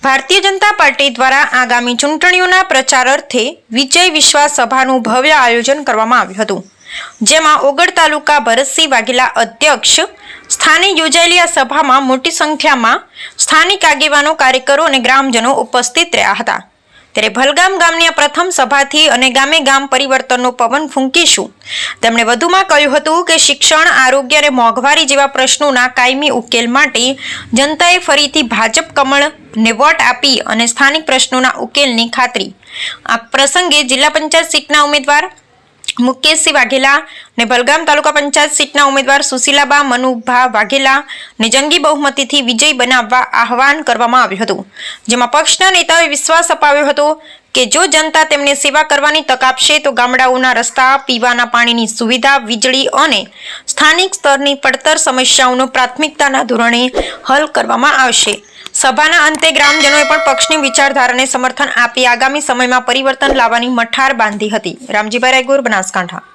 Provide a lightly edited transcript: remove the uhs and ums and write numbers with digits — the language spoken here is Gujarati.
ભારતીય જનતા પાર્ટી દ્વારા આગામી ચૂંટણીઓના પ્રચાર અર્થે વિજય વિશ્વાસ સભાનું ભવ્ય આયોજન કરવામાં આવ્યું હતું, જેમાં ઓગળ તાલુકા ભરતસિંહ વાઘેલા અધ્યક્ષ સ્થાને યોજાયેલી આ સભામાં મોટી સંખ્યામાં સ્થાનિક આગેવાનો, કાર્યકરો અને ગ્રામજનો ઉપસ્થિત રહ્યા હતા। ત્યારે ભલગામ ગામની આ પ્રથમ સભાથી અને ગામે ગામ પરિવર્તનનો પવન ફૂંકીશું। તેમણે વધુમાં કહ્યું હતું કે શિક્ષણ, આરોગ્ય અને મોંઘવારી જેવા પ્રશ્નોના કાયમી ઉકેલ માટે જનતાએ ફરીથી ભાજપ કમળને વોટ આપી અને સ્થાનિક પ્રશ્નોના ઉકેલની ખાતરી। આ પ્રસંગે જિલ્લા પંચાયત સીટના ઉમેદવાર મુકેશસિંહ વાઘેલા ને ભલગામ તાલુકા પંચાયત સીટના ઉમેદવાર સુશીલાબા મનુભા વાઘેલા ને જંગી બહુમતીથી વિજય બનાવવા આહવાન કરવામાં આવ્યું હતું, જેમાં પક્ષના નેતાઓએ વિશ્વાસ અપાવ્યો હતો કે જો જનતા તેમને સેવા કરવાની તક આપશે તો ગામડાઓના રસ્તા, પીવાના પાણીની સુવિધા, વીજળી અને સ્થાનિક સ્તરની પડતર સમસ્યાઓનો પ્રાથમિકતાના ધોરણે હલ કરવામાં આવશે। સભાના અંતે ગ્રામજનોએ પણ પક્ષની વિચારધારાને સમર્થન આપી આગામી સમયમાં પરિવર્તન લાવવાની મઠાર બાંધી હતી। રામજીભાઈ રાયગોર, બનાસકાંઠા।